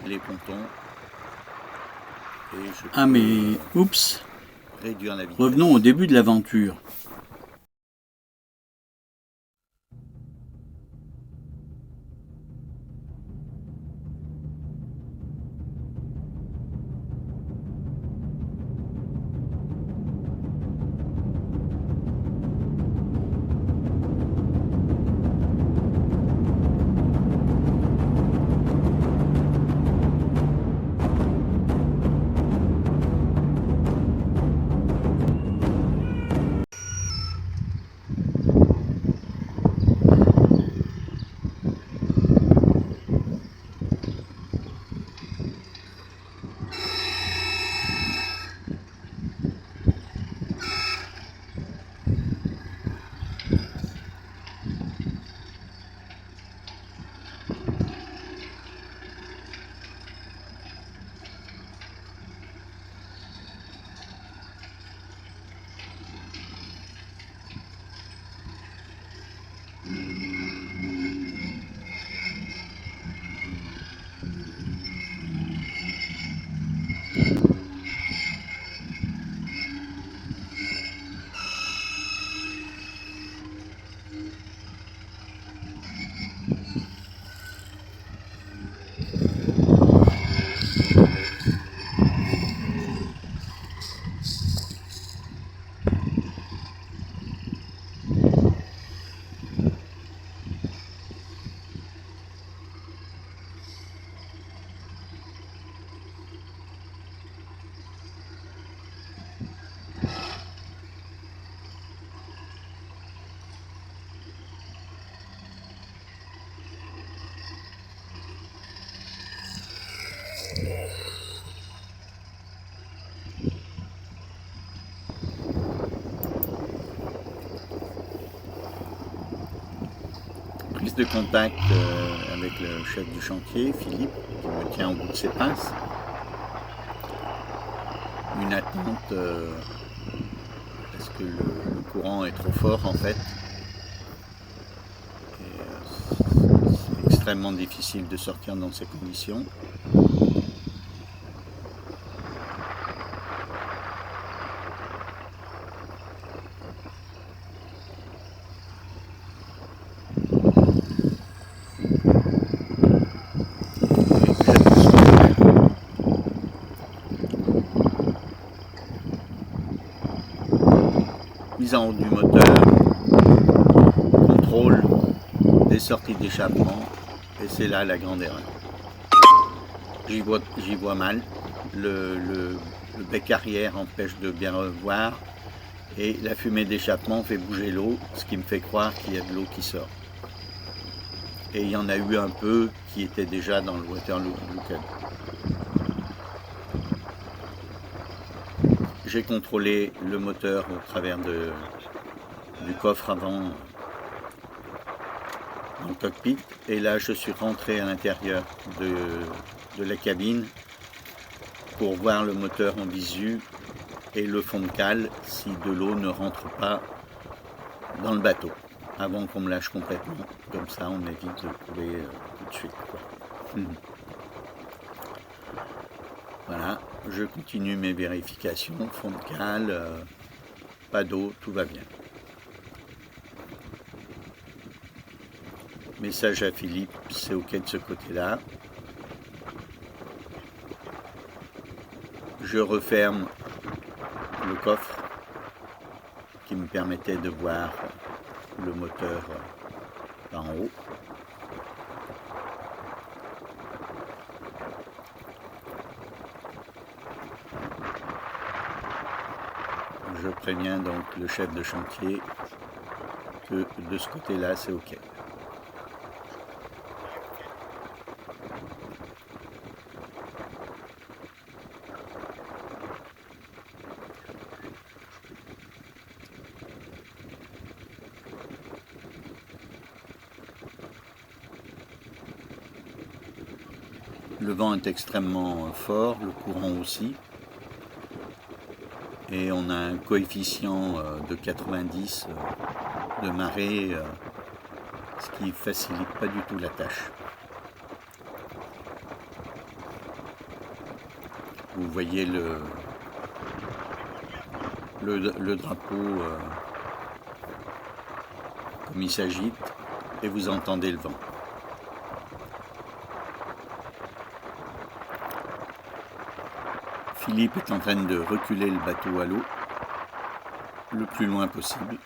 les pontons et je Ah peux mais, oups, réduire la vitesse. revenons au début de l'aventure. Prise de contact avec le chef du chantier, Philippe, qui me tient au bout de ses pinces. Une attente parce que le courant est trop fort en fait. C'est extrêmement difficile de sortir dans ces conditions. Mise en route du moteur, contrôle des sorties d'échappement, et c'est là la grande erreur. J'y vois mal, le bec arrière empêche de bien revoir, et la fumée d'échappement fait bouger l'eau, ce qui me fait croire qu'il y a de l'eau qui sort. Et il y en a eu un peu qui était déjà dans le Waterloo Cabin. J'ai contrôlé le moteur au travers du coffre avant dans le cockpit, et là je suis rentré à l'intérieur de la cabine pour voir le moteur en visu et le fond de cale si de l'eau ne rentre pas dans le bateau avant qu'on me lâche complètement. Comme ça on évite de couler tout de suite, quoi. Voilà, je continue mes vérifications, fond de cale, pas d'eau, tout va bien. Message à Philippe, c'est ok de ce côté-là. Je referme le coffre qui me permettait de voir le moteur par en haut. Je préviens donc le chef de chantier que de ce côté-là c'est ok. Le vent est extrêmement fort, le courant aussi. Et on a un coefficient de 90 de marée, ce qui ne facilite pas du tout la tâche. Vous voyez le drapeau comme il s'agite et vous entendez le vent. Philippe est en train de reculer le bateau à l'eau le plus loin possible.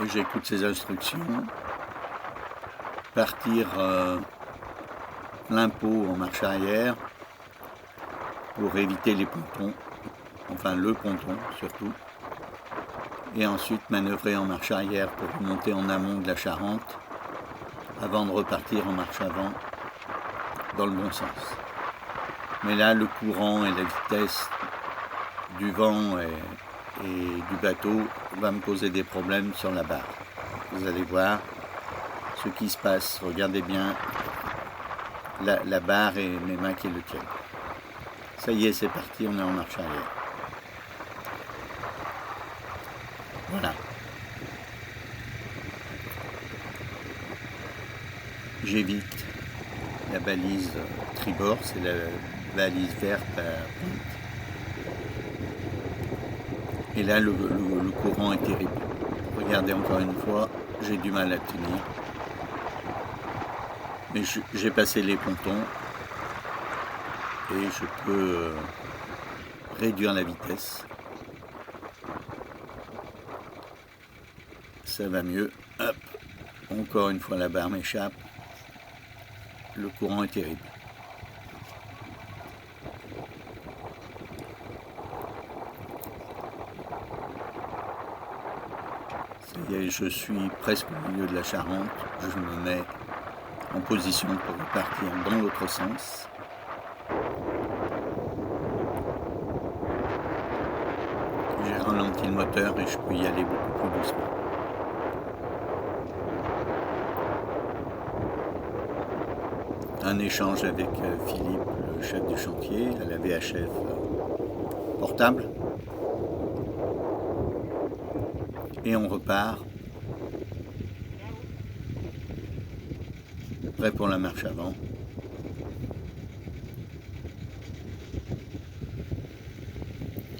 Et j'écoute ses instructions. Partir plein pot en marche arrière pour éviter les pontons, enfin le ponton surtout, et ensuite manœuvrer en marche arrière pour remonter en amont de la Charente avant de repartir en marche avant dans le bon sens. Mais là, le courant et la vitesse du vent et du bateau va me poser des problèmes sur la barre. Vous allez voir ce qui se passe. Regardez bien la barre et mes mains qui le tiennent. Ça y est, c'est parti, on est en marche arrière. Voilà. J'évite la balise tribord, c'est la balise verte à pointe. Et là, le courant est terrible. Regardez encore une fois, j'ai du mal à tenir. Mais j'ai passé les pontons et je peux réduire la vitesse. Ça va mieux. Hop. Encore une fois, la barre m'échappe. Le courant est terrible. Ça y est, je suis presque au milieu de la Charente. Je me mets en position pour repartir dans l'autre sens. J'ai ralenti le moteur et je peux y aller beaucoup plus doucement. Un échange avec Philippe, le chef du chantier, à la VHF portable. Et on repart. Prêt pour la marche avant.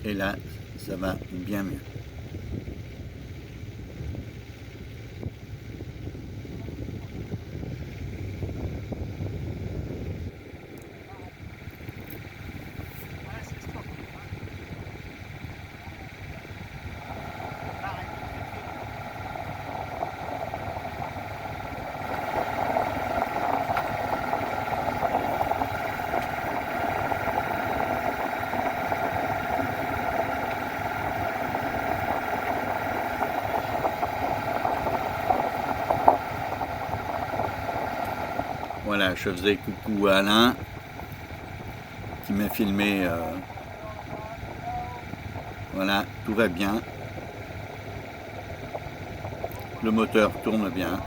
Et là, ça va bien mieux. Voilà, je faisais coucou à Alain qui m'a filmé. Voilà, tout va bien. Le moteur tourne bien.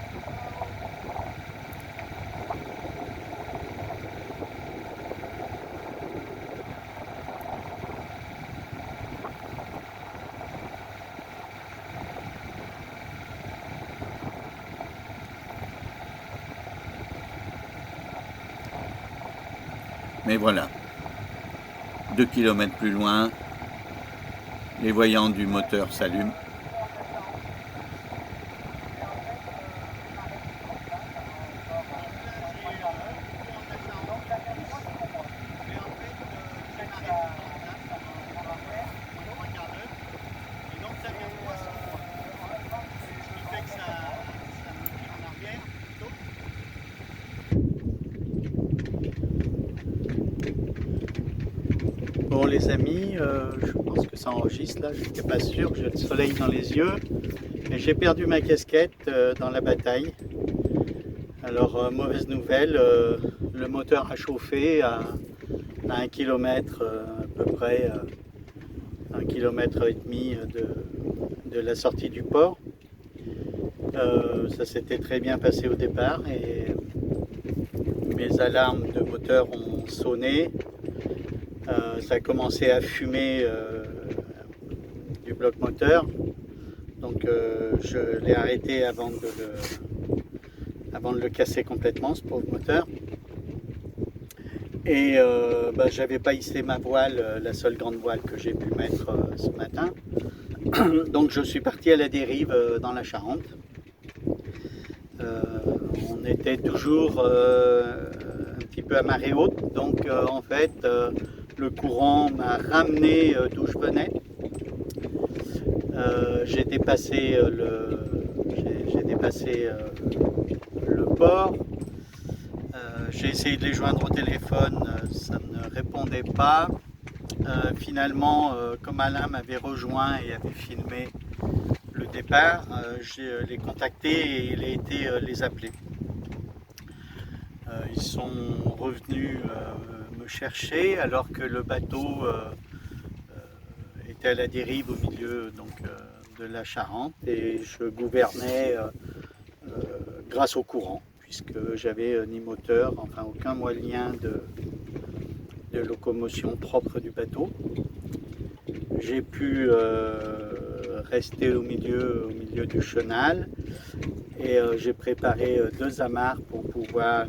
Mais voilà, 2 km plus loin, les voyants du moteur s'allument. Bon les amis, je pense que ça enregistre là, je n'étais pas sûr, j'ai le soleil dans les yeux et j'ai perdu ma casquette dans la bataille. Alors mauvaise nouvelle, le moteur a chauffé à 1 km à peu près, 1 km et demi de la sortie du port. Ça s'était très bien passé au départ et mes alarmes de moteur ont sonné. Ça a commencé à fumer du bloc moteur. Donc je l'ai arrêté avant de le casser complètement, ce pauvre moteur. Et j'avais pas hissé ma voile, la seule grande voile que j'ai pu mettre ce matin. Donc je suis parti à la dérive dans la Charente. On était toujours un petit peu à marée haute, donc en fait le courant m'a ramené d'où je venais. J'ai dépassé le port. J'ai essayé de les joindre au téléphone, ça ne répondait pas. Finalement, comme Alain m'avait rejoint et avait filmé le départ, je l'ai contacté et il a été les appeler. Ils sont revenus me chercher alors que le bateau était à la dérive au milieu de la Charente et je gouvernais grâce au courant puisque j'avais ni moteur, enfin aucun moyen de locomotion propre du bateau. J'ai pu rester au milieu du chenal et j'ai préparé 2 amarres pour pouvoir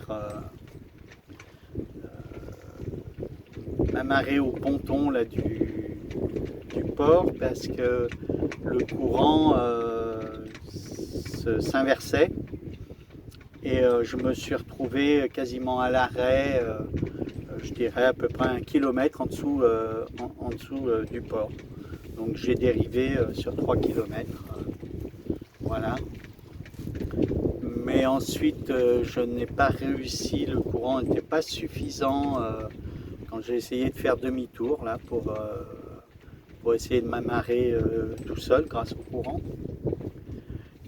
m'amarrer au ponton là, du port parce que le courant s'inversait et je me suis retrouvé quasiment à l'arrêt, je dirais à peu près 1 kilomètre en dessous du port. Donc j'ai dérivé sur 3 km. Voilà. Mais ensuite, je n'ai pas réussi, le courant n'était pas suffisant quand j'ai essayé de faire demi-tour là, pour essayer de m'amarrer tout seul grâce au courant.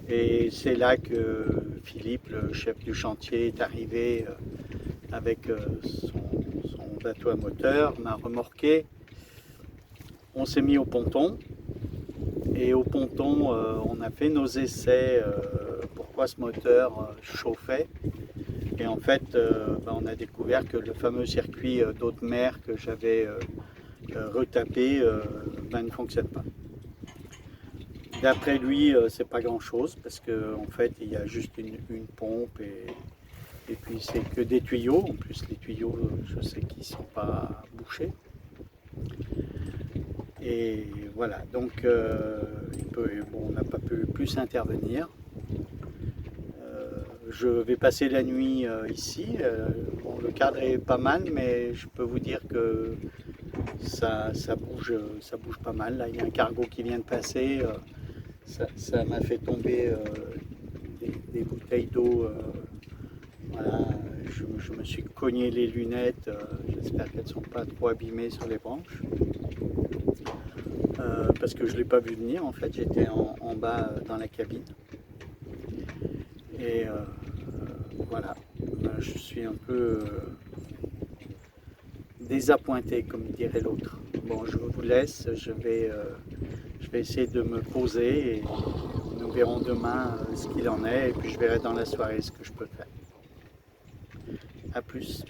Et c'est là que Philippe, le chef du chantier, est arrivé avec son bateau à moteur, m'a remorqué. On s'est mis au ponton et au ponton on a fait nos essais pourquoi ce moteur chauffait et en fait on a découvert que le fameux circuit d'eau de mer que j'avais retapé ne fonctionne pas. D'après lui c'est pas grand chose parce qu'en fait il y a juste une pompe et puis c'est que des tuyaux, en plus les tuyaux je sais qu'ils ne sont pas bouchés. Et voilà, donc on n'a pas pu plus intervenir. Je vais passer la nuit ici. Le cadre est pas mal, mais je peux vous dire que ça bouge pas mal. Là, il y a un cargo qui vient de passer. Ça m'a fait tomber des bouteilles d'eau. Voilà, je me suis cogné les lunettes. J'espère qu'elles ne sont pas trop abîmées sur les branches. Parce que je ne l'ai pas vu venir, en fait, j'étais en bas dans la cabine. Et voilà, je suis un peu désappointé, comme dirait l'autre. Bon, je vous laisse, je vais essayer de me poser et nous verrons demain ce qu'il en est et puis je verrai dans la soirée ce que je peux faire. A plus.